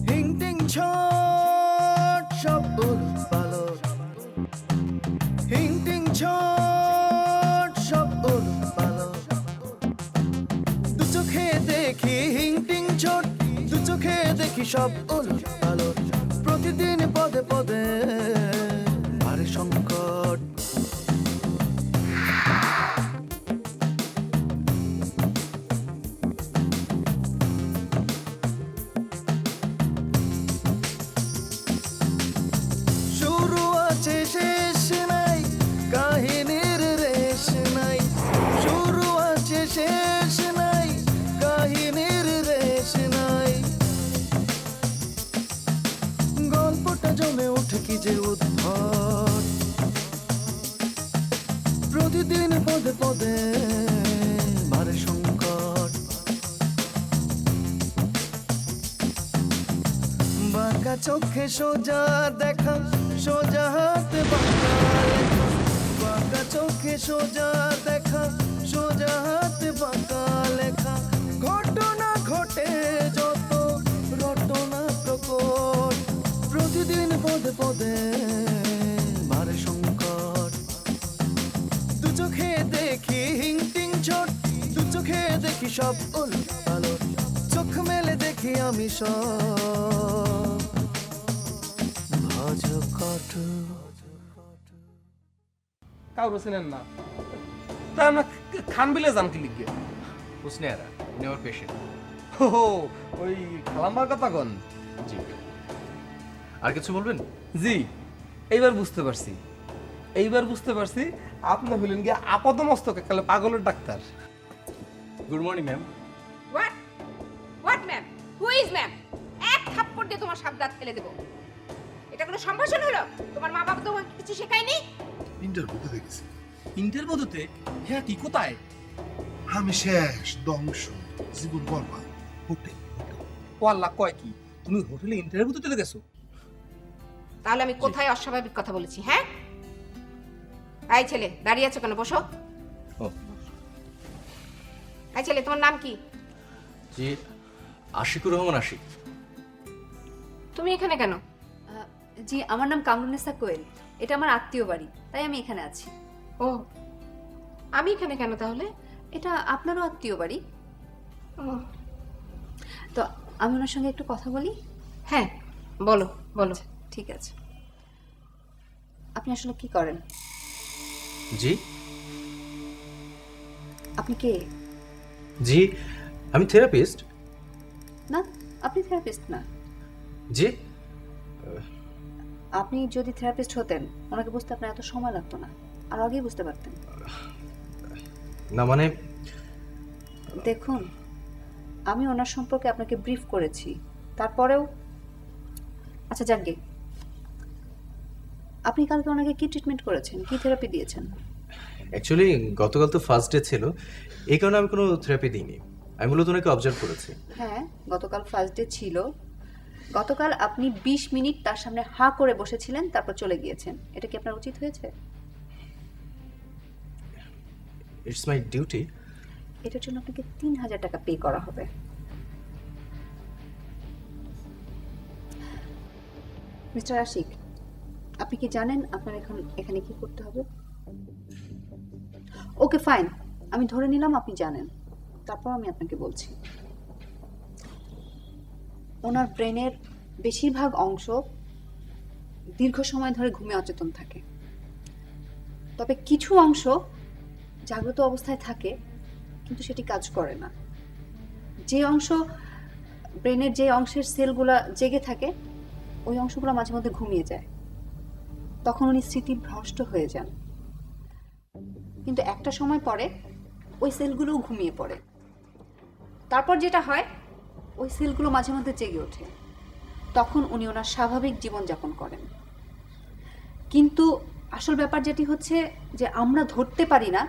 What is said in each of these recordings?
হিং টিং ছট সব উলটপালট, হিং টিং ছট সব উলটপালট। দু চোখে দেখি হিং টিং ছট, দু চোখে দেখি সব উলটপালট। প্রতিদিন পদে পদে বাড়ে সংকট। শুরু আছে শেষ নাই, কাহিনীর রেশ নাই। শুরু আছে শেষ নাই, কাহিনীর রেশ নাই। গল্পটা জমে ওঠে কি যে উদ্ভট। প্রতিদিন পদে পদে বাড়ে সংকট। বাঁকা চোখে সোজা দেখা, সোজা হাতে বাঁকা লেখা। বাঁকা চোখে সোজা দেখা, সোজা হাতে বাঁকা লেখা। ঘটনা ঘটে যত রটনা প্রকট। প্রতিদিন পদে পদে বাড়ে সংকট। দু চোখে দেখি হিং টিং ছট, দু চোখে দেখি সব উলটপালট। চোখ মেলে দেখি আমি সব ভজকট। কাউরে চেনেন না, তা আমরা খান বিলে যান কি লিখবে? হুসনে আরা, উনি আমার পেশেন্ট। ও ওই খালাম্বার কথা কন? জি। আর কিছু বলবেন? জি, এইবার বুঝতে পারছি, এইবার বুঝতে পারছি আপনি হলেন গিয়ে আপাত মস্তক একালে পাগলের doctor. Good morning ma'am. What what ma'am, who is ma'am? এক থাপ্পড় দিয়ে তোমার সাত দাঁত ফেলে দেবো। এটা কোনো সম্ভাষণ হলো? তোমার মা বাবা তোমাকে কিছু শেখায়নি? ইন্টারভিউতে দেখেছি ইন্টার পদ্ধতি হ্যাঁ কি কোথায়? আমি শেষ, ধ্বংস, জীবন বরবাদ। হোটেল ও আল্লাহ, কয় কি তুমি হোটেলে ইন্টারভিউ দিতে গেছো? তাহলে আমি কোথায় অস্বাভাবিক কথা বলেছি? হ্যাঁ, এই ছেলে দাঁড়িয়ে আছো কেন? বসো। ও এই ছেলে, তোমার নাম কি? জি, আশিকুর রহমান আশিক। তুমি এখানে কেন? জি, আমার নাম কামরুন্নেসা কোয়েল। এটা আমার আত্মীয় বাড়ি, তাই আমি এখানে আছি। ও, আমি এখানে কেন তাহলে? এটা আপনারও আত্মীয় বাড়ি, ও, তো আমি ওনার সঙ্গে একটু কথা বলি। হ্যাঁ বলো বলো। ঠিক আছে। আপনি আসলে কি করেন? জি আপনি কে? জি, আমি থেরাপিস্ট। না, আপনি থেরাপিস্ট না। জি, আপনি যদি থেরাপিস্ট হতেন, ওনাকে বুঝতে আপনার এত সময় লাগতো না, আর আগেই বুঝতে পারতেন। না মানে দেখুন, আমি ওনার সম্পর্কে আপনাকে ব্রিফ করেছি, তারপরেও আচ্ছা যাকগে, আপনি কালকে ওনাকে কি ট্রিটমেন্ট করেছেন, কি থেরাপি দিয়েছেন? অ্যাকচুয়ালি গতকাল তো ফার্স্ট ডে ছিল, এই কারণে আমি কোনো থেরাপি দিইনি। আমি মূলত ওনাকে অবজার্ভ করেছি। হ্যাঁ, গতকাল ফার্স্ট ডে ছিল। গতকাল আপনি 20 মিনিট তার সামনে হাঁ করে বসেছিলেন, তারপর চলে গিয়েছেন। এটা কি আপনার উচিত হয়েছে? It's my duty. এটার জন্য আপনাকে 3000 টাকা পে করা হবে। মিস্টার আশিক, আপনি কি জানেন আপনার এখন এখানে কি করতে হবে? ওকে ফাইন, আমি ধরে নিলাম আপনি জানেন, তারপর আমি আপনাকে বলছি। ওনার ব্রেনের বেশিরভাগ অংশ দীর্ঘ সময় ধরে ঘুমে অচেতন থাকে, তবে কিছু অংশ জাগ্রত অবস্থায় থাকে কিন্তু সেটি কাজ করে না। যে অংশ ব্রেনের যে অংশের সেলগুলা জেগে থাকে, ওই অংশগুলো মাঝে মধ্যে ঘুমিয়ে যায়। তখন উনি স্মৃতিভ্রষ্ট হয়ে যান, কিন্তু একটা সময় পরে ওই সেলগুলোও ঘুমিয়ে পড়ে। তারপর যেটা হয়, ওই সেলগুলো মাঝে মধ্যে জেগে ওঠে, তখন উনি ওনার স্বাভাবিক জীবনযাপন করেন। কিন্তু আসল ব্যাপার যেটি হচ্ছে যে আমরা ধরতে পারি না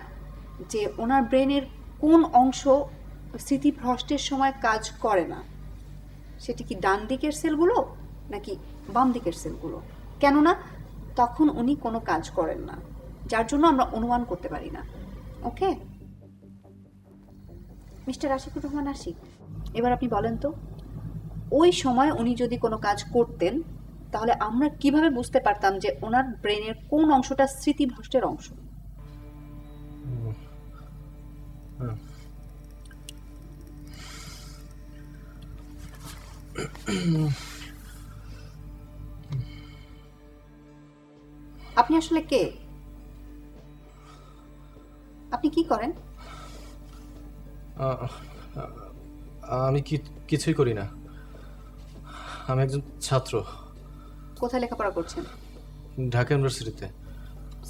যে ওনার ব্রেনের কোন অংশ স্মৃতিভ্রষ্টের সময় কাজ করে না। সেটি কি ডান দিকের সেলগুলো নাকি বাম দিকের সেলগুলো? কেননা তখন উনি কোনো কাজ করেন না, যার জন্য আমরা অনুমান করতে পারি না। ওকে মিস্টার আশিকুর রহমান আশিক, এবার আপনি বলেন তো, ওই সময় উনি যদি কোনো কাজ করতেন তাহলে আমরা কিভাবে বুঝতে পারতাম যে ওনার ব্রেনের কোন অংশটা স্মৃতিভ্রষ্টের অংশ? আপনি আসলে কে? আপনি কি করেন? আ- আমি কিছুই করি না। আমি একজন ছাত্র, কোথায় লেখাপড়া করছেন? ঢাকা ইউনিভার্সিটিতে,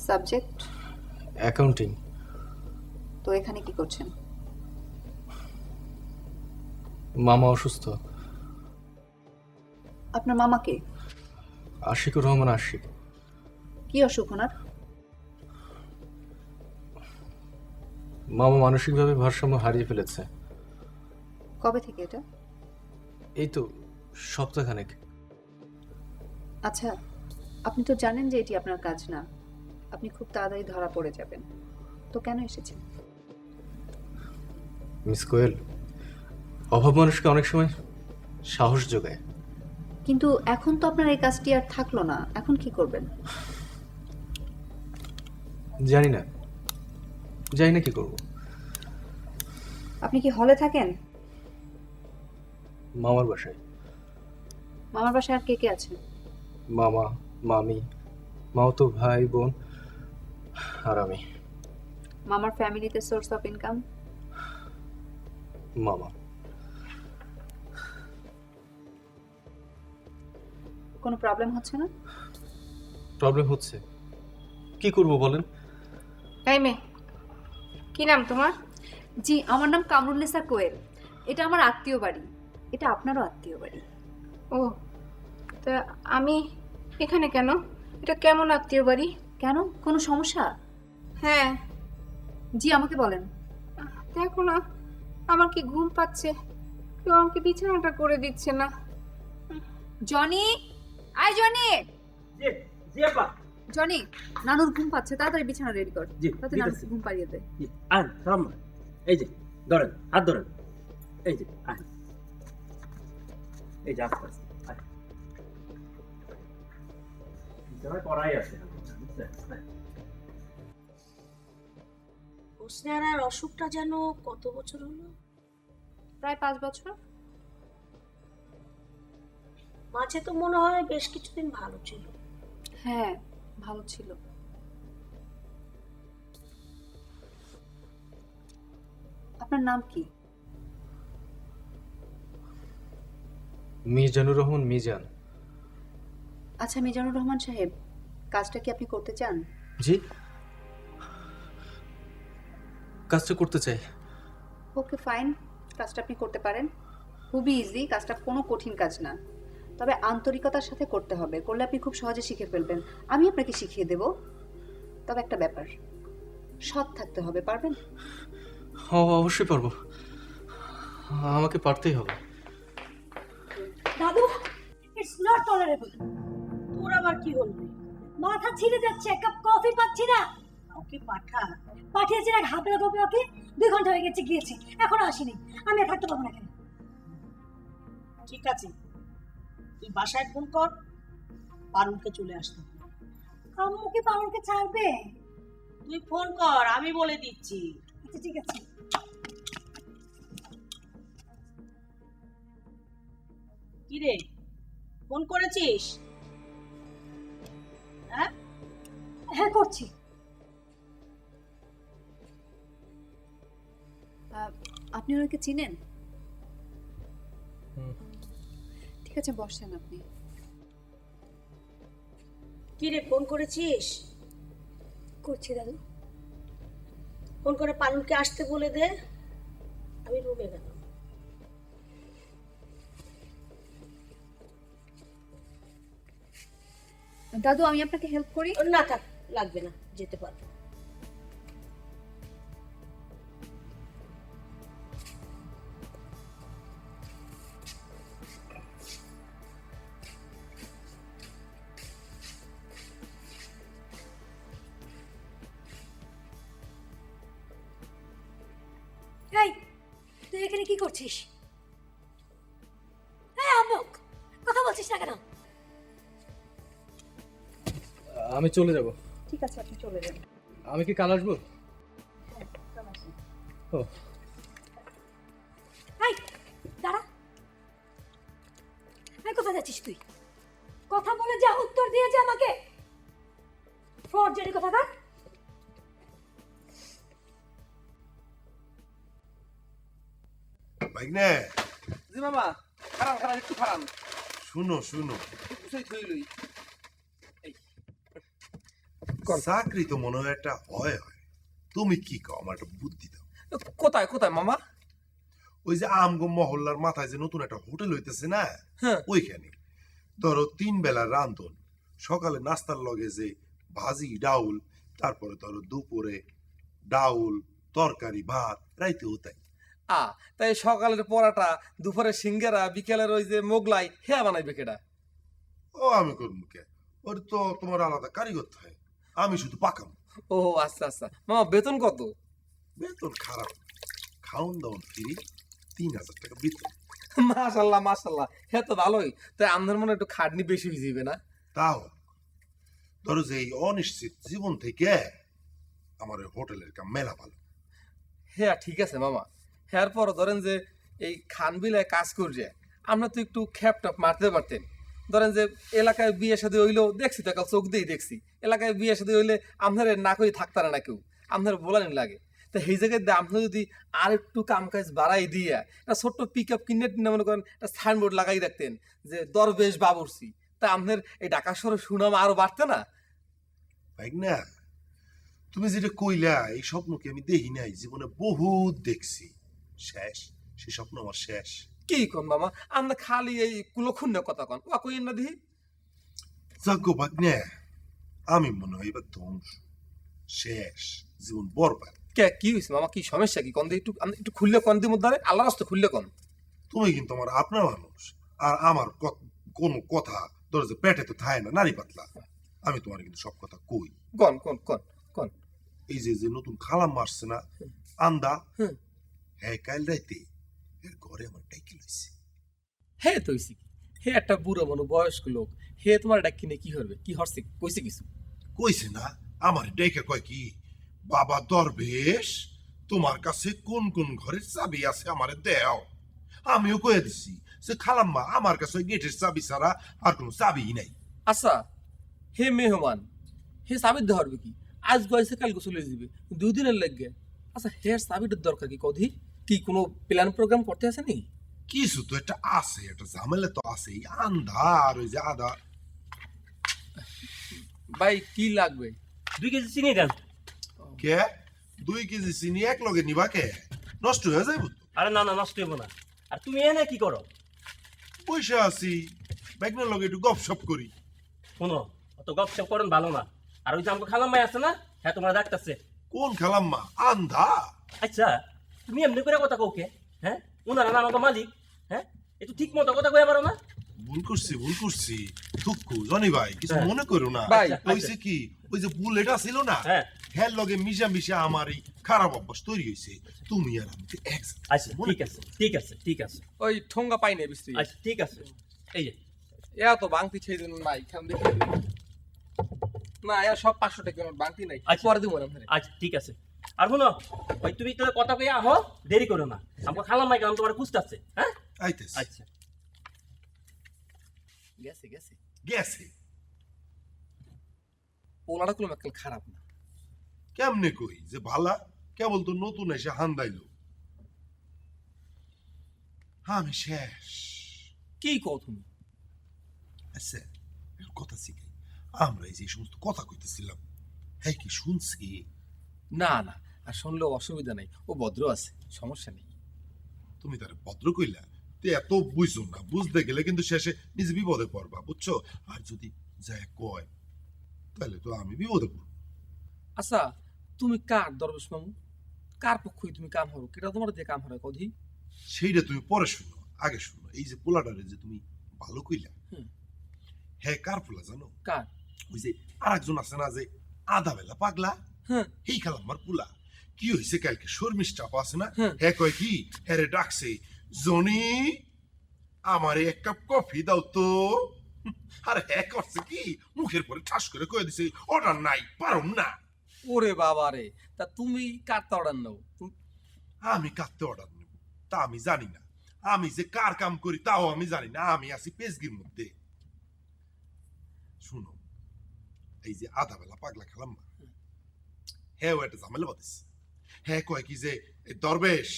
সাবজেক্ট? অ্যাকাউন্টিং। তো এখানে কি করছেন? মামা অসুস্থ। আপনার মামাকে? আশিকুর রহমান আশিক। কি অসুখ ওনার? মামা মানসিকভাবে ভারসাম্য হারিয়ে ফেলেছে। কবে থেকে এটা? এই তো সপ্তাহখানেক। আচ্ছা, আপনি তো জানেন যে এটি আপনার কাজ না, আপনি খুব তাড়াতাড়ি ধরা পড়ে যাবেন, তো কেন এসেছেন? মিস কোয়েল, অভাব মানুষকে অনেক সময় সাহস যোগায়। কিন্তু এখন তো আপনার এই কাজটি আর থাকলো না, এখন কি করবেন? জানি না কি করব। আপনি কি হলে থাকেন? মামার বাসায়। মামার বাসায় আর কে কে আছে? মামা, মামি, মামাতো ভাই বোন আর আমি। মামার ফ্যামিলিতে সোর্স অফ ইনকাম? মামা। কোনো প্রবলেম হচ্ছে না? প্রবলেম হচ্ছে, কি করব বলেন? এই মেয়ে, কি নাম তোমার? জি, আমার নাম কামরুন্নেসা কোয়েল। এটা আমার আত্মীয় বাড়ি, এটা আপনারও আত্মীয় বাড়ি। ও, তা আমি এখানে কেন? এটা কেমন আত্মীয় বাড়ি? কেন, কোনো সমস্যা? হ্যাঁ, জি, আমাকে বলেন। দেখো না, আমার কি ঘুম পাচ্ছে, কেউ আমাকে বিছানাটা করে দিচ্ছে না। জনি, আয় জনি। জি জি আপা। জনি, নানুর ঘুম পাচ্ছে, তাড়াতাড়ি বিছানা রেডি কর, জি, তাতে ঠিক নানুর আছে। ঘুম পাড়িয়ে দে। জি, আন সালাম। এই যে ধরেন, হাত ধরেন। এই যে আন, এই যে আস্তে আস্তে আন। বিছানায় করাই আছে, বুঝছেন? হোসনার অসুখটা যেন কত বছর হলো? প্রায় 5 বছর। মাঝে তো মনে হয় বেশ কিছুদিন ভালো ছিল। হ্যাঁ, ভালো ছিল। আপনার নাম কি? মিজানুর রহমান মিজান। আচ্ছা মিজানুর রহমান সাহেব, কাজটা কি আপনি করতে চান? জি, কাজটা করতে চাই। ওকে ফাইন, কাজটা আপনি করতে পারেন, খুবই ইজি, কাজটা কোনো কঠিন কাজ না, তবে আন্তরিকতার সাথে করতে হবে, করলে আপনি খুব সহজে শিখে ফেলবেন। আমি আপনাকে শিখিয়ে দেব, তবে একটা ব্যাপার, সৎ থাকতে হবে। পারবেন? অবশ্যই পারবো, আমাকে পারতেই হবে। দাদু, ইটস নট টলারেবল। তোর আবার কি হলো? মাথা ছিঁড়ে যাচ্ছে, এক কাপ কফি পাচ্ছি না। ওকে পাঠিয়েছি না, হাতে কফি। ওকে 2 ঘন্টা হয়ে গেছে, গিয়েছে, এখনো আসেনি। আমি আর থাকতে পারবো না। কেন? ঠিক আছে, তুই বাসায় ফোন কর, পারুলকে চলে আসতে। আম্মু কি পারুলকে ছাড়বে? তুই ফোন কর, আমি বলে দিচ্ছি। আচ্ছা ঠিক আছে। কি রে, ফোন করেছিস? হ্যাঁ হ্যাঁ করছি। আপনি ওনাকে চিনেন? ঠিক আছে, বসেন আপনি। কি রে, ফোন করেছিস? করছি দাদু। ফোন করে পারুলকে আসতে বলে দে। আমি রুমে গেলাম। দাদু, আমি আপনাকে হেল্প করি? না থাক, লাগবে না, যেতে পারবো। এই, তুই এখানে কি করছিস? বলছিস না কেন? আমি চলে যাব। ঠিক আছে, আপনি চলে যান। আমি কি কাল আসবো? ও এই দাঁড়া, এই কোথায় যাচ্ছিস তুই? কথা বলে যা, উত্তর দিয়ে যা আমাকে। ফর্জারি কথা বল। ভাগ্নে জি মামা, খারাপ খারাপ একটু খারাপ, শুনো শুনো, গুছাই থই লই। চাকরি তো মনে হয় একটা হয় হয়। তুমি কি কও, আমার একটা বুদ্ধি দাও। কোথায় কোথায় মামা? ওই যে আমগো মহল্লার মাথায় যে নতুন একটা হোটেল হইতেছে না, হ্যাঁ। ওইখানে ধরো 3 বেলার রান্ধন, সকালে নাস্তার লগে যে ভাজি ডাউল, তারপরে ধরো দুপুরে ডাউল তরকারি ভাত, রাইতে তাই। তাই সকালের পরাটা, দুপুরে সিঙ্গারা, বিকেলের ওই যে মোগলাই, হ্যাঁ বানাইবে কেডা? ও আমি করব কে, ওর তো তোমার আলাদা কারিগর থাকে, আমি শুধু পাকাম। ও আচ্ছা আচ্ছা মামা, বেতন কত? বেতন খারাপ, খাউন দাউন ফ্রি, 3000 টাকা বেতন। মাশাল্লাহ মাশাল্লাহ, হ্যাঁ তো ভালোই। তাই আমাদের মনে হয় একটু খাটনি বেশি হয়ে যাবে না? তাও ধরো যে এই অনিশ্চিত জীবন থেকে আমার ওই হোটেলের কাম মেলা ভালো। হ্যাঁ ঠিক আছে মামা। হ্যাঁ পর ধরেন যে এই খানবিলায় কাজ করছে, আমরা তো একটু খ্যাপ টপ মারতে পারতেন। ধরেন যে এলাকায় বিয়ে শাদী হইলেও দেখছি তো, কাল চোখ দিয়েই দেখছি, এলাকায় বিয়ে শাদী হইলে আপনার না করে থাকতারা না কেউ, আপনার বলানি লাগে। তো সেই জায়গায় আপনি যদি আর একটু কাম কাজ বাড়াই দিয়ে একটা ছোট্ট পিক আপ কিনে মনে করেন একটা সাইনবোর্ড লাগাই রাখতেন যে দরবেশ বাবুর্চি, তা আপনার এই ঢাকা শহরের সুনাম আরো বাড়তে না? ভাই না, তুমি যেটা কইলা এই স্বপ্ন কি আমি দেখি নাই, জীবনে বহুত দেখছি। শেষ, সে স্বপ্ন আমার শেষ। কি কন মামা, আমরা খালি এই কুলক্ষুণ্য কথা কন, ওয়া কই না দিহি। যাজ্ঞ ভাগ্নে, আমি মনে হয় এবার ধ্বংস, শেষ, জীবন বরবাদ। কে কি হয়েছে মামা, কি সমস্যা কি কন দি, একটু একটু খুললে কন দি মধ্যে, আল্লাহ রাস্তা খুললে কন। তুমি কিন্তু আমার আপনা মানুষ, আর আমার কোনো কথা ধরো যে পেটে তো থায় না, নারী পাতলা। আমি তোমার কিন্তু সব কথা কই। কন কন কন কন। এই যে যে নতুন খালাম আসছে না, আন্দা, হ্যাঁ। হ্যাঁ কাল রাইতে এর ঘরে আমার ডাইকি লইছে। হে তো হইছে কি, হে একটা বুড়ো মনো বয়স্ক লোক, হে তোমার ডাক কিনে কি করবে, কি হরছে কইছে কিছু? কইছে না, আমার ডাইকা কয় কি, বাবা দরবেশ তোমার কাছে কোন কোন ঘরের চাবি আছে আমারে দেও। আমিও কয়ে দিছি যে খালাম্মা আমার কাছে ওই গেটের চাবি ছাড়া আর কোনো চাবিই নাই। আচ্ছা হে মেহমান, হে চাবির ধরবে কি, আজ গয়েছে কাল চলে যাবে, 2 দিনের লাগবে। আচ্ছা হে চাবিটার দরকার কি কদি, কি কোনো প্ল্যান প্রোগ্রাম করতে আছে নি? কিছু তো একটা আছে, একটা ঝামেলা তো আছে, আন্ধার ওই যে আদা। ভাই কি লাগবে? 2 কেজি চিনি দেন। কে 2 কেজি চিনি এক লগে নিবা কে, নষ্ট হয়ে যাইব তো। আরে না না, নষ্ট হইব না। আর তুমি এনে কি করো? পয়সা আছি, ব্যাগনার লগে একটু গপসপ করি। শোনো, অত গপসপ করেন ভালো না। আর ওই যে আমাকে খালাম্মাই আছে না, হ্যাঁ তোমার ডাকতেছে। কোন খালাম্মা? আন্ধা? আচ্ছা তুমি এমনি করে কথা কওকে? হ্যাঁ, ওনারা না আমাকে মালিক। হ্যাঁ, একটু ঠিক মতো কথা কইয়া পারো না? ভুল করছি থুকু জনি ভাই, কিছু হ্যাঁ। মনে করো না। ভাই, হইছে কি, ওই যে বুলেটা ছিল না, হ্যাঁ। হ্যাঁ লগে মিশা আমার এই খারাপ অভ্যাস তৈরি হয়েছে। তুমি আর আমি তো এক আচ্ছা ঠিক আছে ঠিক আছে ঠিক আছে। ওই ঠোঙ্গা পাই না বিশ্রী, আচ্ছা ঠিক আছে। এই যে এ তো বাংতি ছেড়ে দিন নাই, খান দেখে না এ সব 500 টাকা নোট, বাংতি নাই, আচ্ছা। পরে দিব না আপনারে। আচ্ছা ঠিক আছে। আর শোনো, ওই তুমি তাহলে কথা কইয়া আহো, দেরি করো না। আমাকে খালাম্মাই কেন তোমার খুঁজতেছে। হ্যাঁ আইতেছি। আচ্ছা। গেছে গেছে গেছে পোলাটা কোনো একটা খারাপ না। কেমনে কই যে ভালা, কেবল তো নতুন এসে হান্দাইলো। আমি শেষ। কি কও তুমি? আচ্ছা একটা কথা শিখাই, আমরা এই যে সমস্ত কথা কইতেছিলাম, হ্যাঁ কি শুনছি? না না, আর শুনলেও অসুবিধা নাই, ও ভদ্র আছে, সমস্যা নেই। তুমি তার ভদ্র কইলা, তে এত বুঝছো না, বুঝতে গেলে কিন্তু শেষে নিজে বিপদে পড়বা, বুঝছো? আর যদি যায় কয় তাহলে তো আমি বিপদে পড়ব। আচ্ছা তুমি কার দরবেশ মামু, কার পক্ষই তুমি কাম হরো, কেটা তোমার দিয়ে কাম হরে কদি? সেইটা তুমি পরে শুনো, আগে শুনো। এই যে পোলাটারে যে তুমি ভালো কইলা, হুম। হ্যাঁ কার পোলা জানো? কার? ওই যে আর একজন আছে না যে আধা বেলা পাগলা, হ্যাঁ এই খালাম্মার পোলা। কি হয়েছে কালকে শর্মিষ্ঠা আছে না, হ্যাঁ। হ্যাঁ কয় কি, হ্যাঁ রে ডাকছে জনি, আমারে এক কাপ কফি দাও তো। আর হ্যাঁ করছে কি, মুখের পরে ঠাস করে কয়ে দিছে অর্ডার নাই, পারুম না। ওরে বাবা রে, তা তুমি কাটতে অর্ডার নাও। আমি কাঁদতে অর্ডার নেব তা আমি জানি না। আমি যে কার কাম করি তাও আমি জানি না। আমি আছি পেজগির মধ্যে। শুনো, এই যে আধা বেলা পাগলা খেলাম না, হ্যাঁ একটা ঝামেলা বাঁধিস। হ্যাঁ কয় কি যে দরবেশ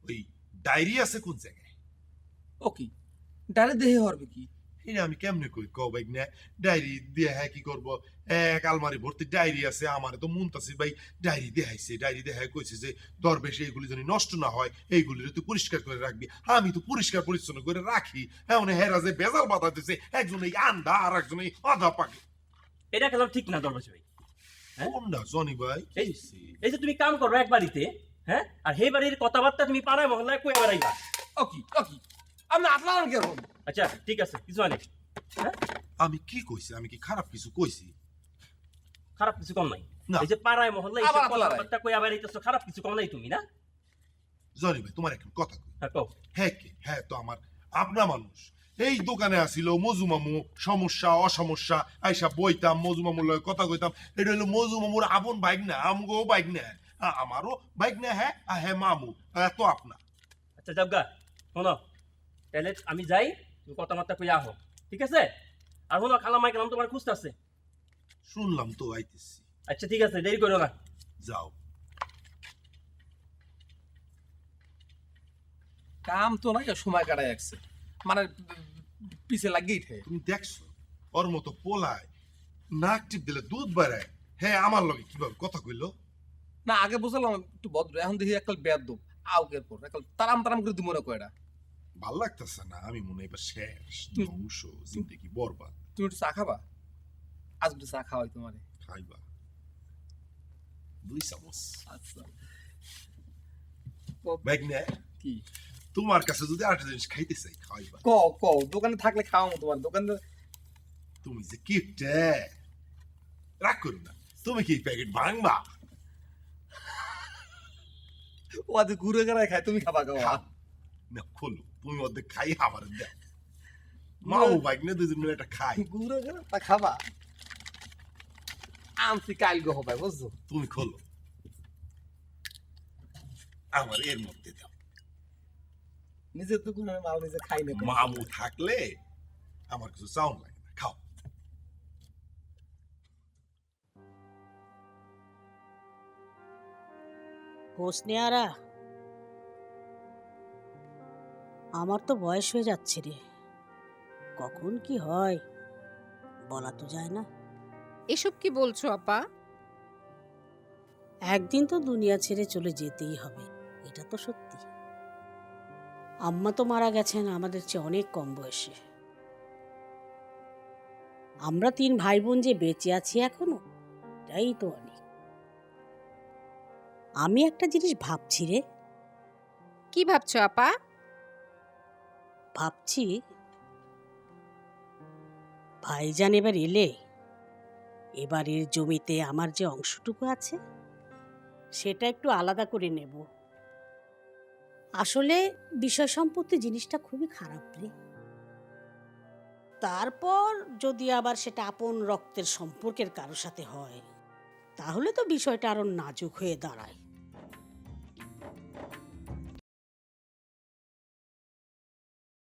ওই ডায়েরি আছে কোন জায়গায়? ও কি ডাইরেক্ট দেহে হরবে কি? এটা আমি কেমনে কই কও ভাই না, ডায়েরি দিয়ে হ্যাঁ কি করবো? এক আলমারি ভর্তি ডায়েরি আছে। আমার তো মুনতাসির ভাই ডায়েরি দেখাইছে, ডায়েরি দেখায় কইছে যে দরবেশ এইগুলি যেন নষ্ট না হয়, এইগুলি তুই পরিষ্কার করে রাখবি। আমি তো পরিষ্কার পরিচ্ছন্ন করে রাখি। এখন হেরা যে বেজাল বাধা দিছে, একজন এই আন্দা আর একজন এই আধা পাকে। এটা খেলাম ঠিক না দরবেশ ভাই। কোনটা জনি ভাই? এই যে তুমি কাম করো এক বাড়িতে, হ্যাঁ, আর সেই বাড়ির কথাবার্তা তুমি পাড়ায় মহল্লায় কয়ে বেড়াইবা। ও কি আপনি আতলান কেমন? আচ্ছা ঠিক আছে, কিছু হয় না। হ্যাঁ, আমি কি কইছি? আমি কি খারাপ কিছু কইছি? খারাপ কিছু কম নাই। না। এই যে পাড়ায় মহল্লায় আবার এইসব আতলায়। কথাবার্তা কয়ে বেড়াইতেছো, খারাপ কিছু কম নাই তুমি, না? জনি ভাই তোমার একটা কথা কই। হ্যাঁ কও। হ্যাঁ কি? হ্যাঁ তো আমার আপনা মানুষ। এই দোকানে আসিল মজু মামু, সমস্যা অসমস্যা আইসা বইতাম, মজু মামুর লগে কথা কইতাম। এটা হলো মজু মামুর আপন বাইক না, আমগো বাইক না, আমারও বাইক না। হ্যাঁ হ্যাঁ মামু এত আপনা। আচ্ছা যাবগা, শোনো, তাহলে আমি যাই, তুমি কথাবার্তা কইয়া আহো, ঠিক আছে? আর শোনো, খালামাই গেলাম, তোমার খুঁজতেছে। শুনলাম তো আইতেছি। আচ্ছা ঠিক আছে, দেরি করো না। যাও। কাম তো নাই, সময় কাটায় আসছে, মানে পিছে লাগিয়ে থাকে। তুমি দেখছো ওর মতো পোলায় নাক টিপ দিলে দুধ বাড়ায়। হ্যাঁ আমার লগে কিভাবে কথা কইলো? না আগে বুঝলাম একটু ভদ্র, এখন দেখি একটা বেদ দোপ আউকের পর একটা তারাম তারাম করে দিব না কয়টা। ভাল লাগতেছে না। আমি মনে হয় এবার শেষ, ধ্বংস, জিন্দেগি বরবাদ। তুমি একটু চা খাবা? আজ একটু চা খাওয়াই তোমারে। খাইবা 2 চামচ। আচ্ছা ব্যাগ নে। কি তোমার কাছে যদি আরেকটা জিনিস খাইতে চাই খাইবা। কও দোকানে থাকলে খাওয়াবো তোমার দোকানে। তুমি যে কিপটে, রাগ করো না। তুমি কি প্যাকেট ভাঙবা? ও আজ ঘুরে গেড়ায় খায়, তুমি খাবা খাওয়া। খাও। না খোলো, তুমি অর্ধেক খাই আমার দাও। মাও বাইক না দুজন মিলে একটা খাই। ঘুরে গেড়া তা খাবা? আনছি কাল গো হবে বুঝছো। তুমি খোলো, আমার এর মধ্যে দাও। নিজের দোকানে মাল নিজে খাই না। মামু থাকলে আমার কিছু চাউন লাগে না। খাও। হোসনেয়ারা, আমার তো বয়স হয়ে যাচ্ছে রে, কখন কি হয় বলা তো যায় না। এসব কি বলছো আপা? একদিন তো দুনিয়া ছেড়ে চলে যেতেই হবে, এটা তো সত্যি। আম্মা তো মারা গেছেন আমাদের চেয়ে অনেক কম বয়সে। আমরা 3 ভাই বোন যে বেঁচে আছি এখনো, এটাই তো অনেক। আমি একটা জিনিস ভাবছি রে। কি ভাবছো আপা? ভাবছি ভাইজান এবার এলে এবারের জমিতে আমার যে অংশটুকু আছে সেটা একটু আলাদা করে নেব। আসলে বিষয় সম্পত্তি জিনিসটা খুবই খারাপ রে। তারপর যদি আবার সেটা আপন রক্তের সম্পর্কের কারোর সাথে হয় তাহলে তো বিষয়টা আরো নাজুক হয়ে দাঁড়ায়।